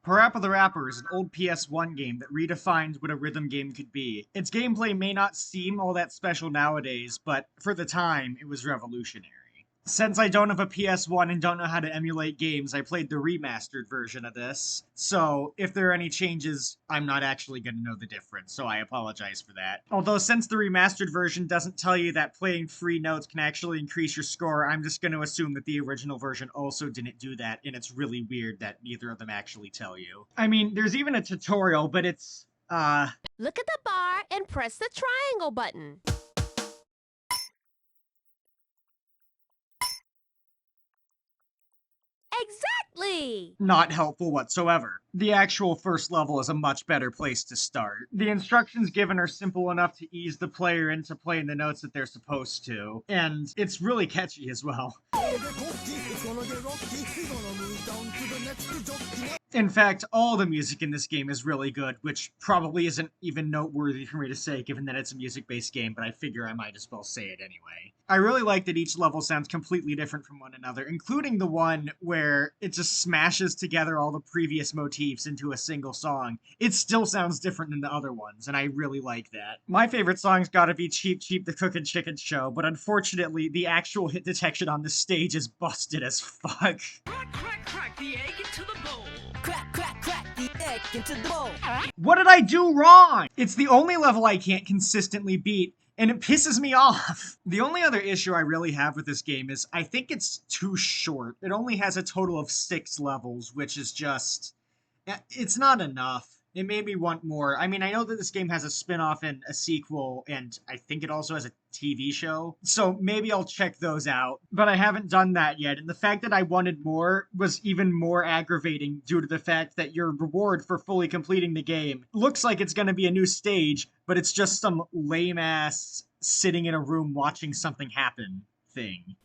PaRappa the Rapper is an old PS1 game that redefined what a rhythm game could be. Its gameplay may not seem all that special nowadays, but for the time, it was revolutionary. Since I don't have a PS1 and don't know how to emulate games, I played the remastered version of this. So, if there are any changes, I'm not actually going to know the difference, so I apologize for that. Although, since the remastered version doesn't tell you that playing free notes can actually increase your score, I'm just going to assume that the original version also didn't do that, and it's really weird that neither of them actually tell you. I mean, there's even a tutorial, but it's, Look at the bar and press the triangle button. Exactly! Not helpful whatsoever. The actual first level is a much better place to start. The instructions given are simple enough to ease the player into playing the notes that they're supposed to, and it's really catchy as well. In fact, all the music in this game is really good, which probably isn't even noteworthy for me to say given that it's a music-based game, but I figure I might as well say it anyway. I really like that each level sounds completely different from one another, including the one where it just smashes together all the previous motifs into a single song. It still sounds different than the other ones, and I really like that. My favorite song's gotta be Cheep Cheep the Cookin' Chicken Show, but unfortunately, the actual hit detection on the stage is busted as fuck. Crack, crack, crack the egg into the bowl. Crack, crack, crack the egg into the bowl. What did I do wrong? It's the only level I can't consistently beat, and it pisses me off. The only other issue I really have with this game is I think it's too short. It only has a total of 6 levels, which is just... it's not enough. It made me want more. I mean, I know that this game has a spin-off and a sequel, and I think it also has a TV show, so maybe I'll check those out, but I haven't done that yet, and the fact that I wanted more was even more aggravating due to the fact that your reward for fully completing the game looks like it's gonna be a new stage, but it's just some lame-ass sitting in a room watching something happen thing.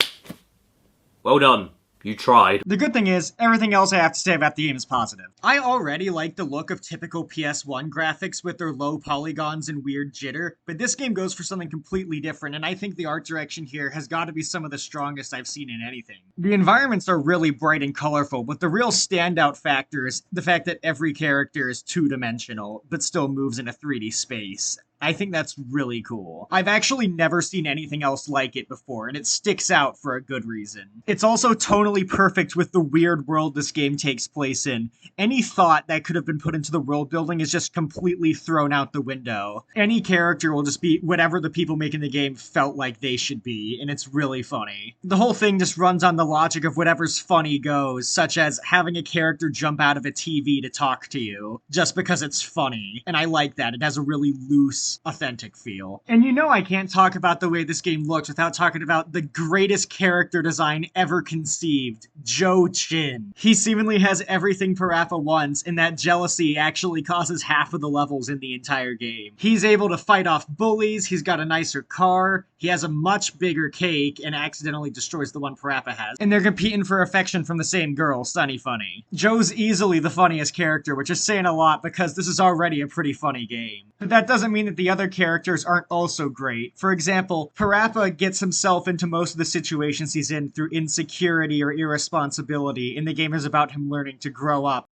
Well done. You tried. The good thing is, everything else I have to say about the game is positive. I already like the look of typical PS1 graphics with their low polygons and weird jitter, but this game goes for something completely different, and I think the art direction here has got to be some of the strongest I've seen in anything. The environments are really bright and colorful, but the real standout factor is the fact that every character is two-dimensional, but still moves in a 3D space. I think that's really cool. I've actually never seen anything else like it before, and it sticks out for a good reason. It's also tonally perfect with the weird world this game takes place in. Any thought that could have been put into the world building is just completely thrown out the window. Any character will just be whatever the people making the game felt like they should be, and it's really funny. The whole thing just runs on the logic of whatever's funny goes, such as having a character jump out of a TV to talk to you, just because it's funny. And I like that. It has a really loose, authentic feel. And you know I can't talk about the way this game looks without talking about the greatest character design ever conceived, Joe Chin. He seemingly has everything PaRappa wants, and that jealousy actually causes half of the levels in the entire game. He's able to fight off bullies, he's got a nicer car, he has a much bigger cake, and accidentally destroys the one PaRappa has. And they're competing for affection from the same girl, Sunny Funny. Joe's easily the funniest character, which is saying a lot because this is already a pretty funny game. But that doesn't mean that the other characters aren't also great. For example, PaRappa gets himself into most of the situations he's in through insecurity or irresponsibility, and the game is about him learning to grow up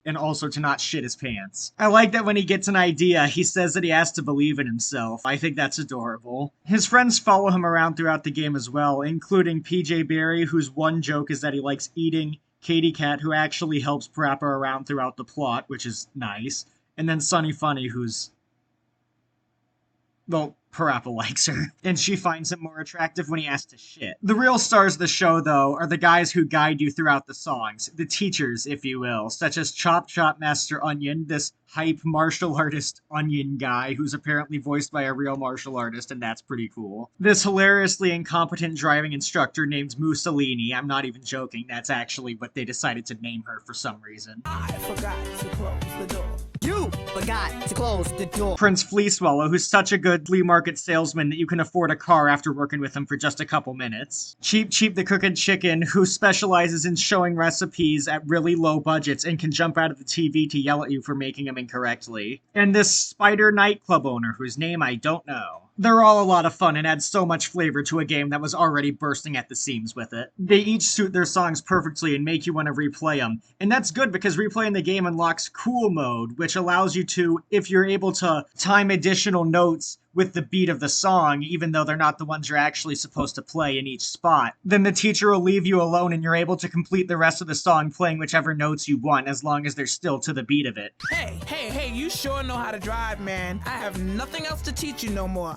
and also to not shit his pants. I like that when he gets an idea, he says that he has to believe in himself. I think that's adorable. His friends follow him around throughout the game as well, including PJ Barry, whose one joke is that he likes eating, Katie Cat, who actually helps PaRappa around throughout the plot, which is nice, and then Sunny Funny, who's... well, PaRappa likes her, and she finds him more attractive when he asks to shit. The real stars of the show, though, are the guys who guide you throughout the songs, the teachers, if you will, such as Chop Chop Master Onion, this hype martial artist onion guy who's apparently voiced by a real martial artist, and that's pretty cool. This hilariously incompetent driving instructor named Mussolini, I'm not even joking, that's actually what they decided to name her for some reason. I forgot to close the door. You forgot to close the door. Prince Fleaswallow, who's such a good flea market salesman that you can afford a car after working with him for just a couple minutes. Cheep Cheep the Cookin' Chicken, who specializes in showing recipes at really low budgets and can jump out of the TV to yell at you for making them incorrectly. And this spider nightclub owner, whose name I don't know. They're all a lot of fun and add so much flavor to a game that was already bursting at the seams with it. They each suit their songs perfectly and make you want to replay them. And that's good because replaying the game unlocks cool mode, which allows you to, if you're able to time additional notes with the beat of the song, even though they're not the ones you're actually supposed to play in each spot, then the teacher will leave you alone and you're able to complete the rest of the song playing whichever notes you want as long as they're still to the beat of it. Hey, you sure know how to drive, man. I have nothing else to teach you no more.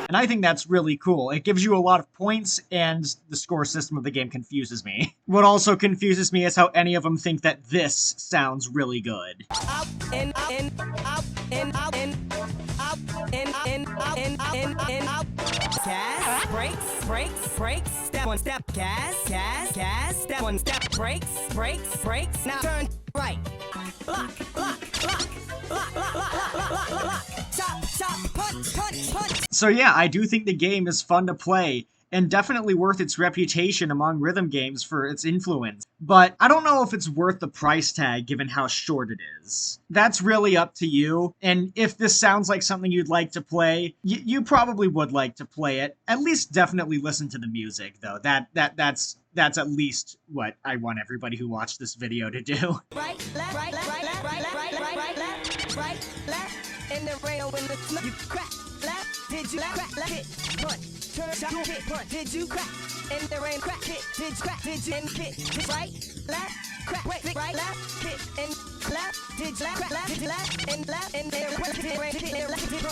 And I think that's really cool. It gives you a lot of points, and the score system of the game confuses me. What also confuses me is how any of them think that this sounds really good. Out and out and out and out and out. Gas, brakes. Step one, step. Gas. Step one, step. Brakes. Now turn right. Lock. Chop, punch. So yeah, I do think the game is fun to play, and definitely worth its reputation among rhythm games for its influence. But I don't know if it's worth the price tag given how short it is. That's really up to you, and if this sounds like something you'd like to play, you probably would like to play it. At least definitely listen to the music, though. That's at least what I want everybody who watched this video to do. Right, left. In the rain or in the snow, you crack left. Did you crack left? Hit, punch, turn, shot, hit, punch. Did you crack? In the rain, crack, hit. Did you crack? Did you and hit? Right, left, crack, wait, right, left, hit, and left. Did you crack left? Did you left, and left, and there, crack, hit, rain, hit, left, hit, punch.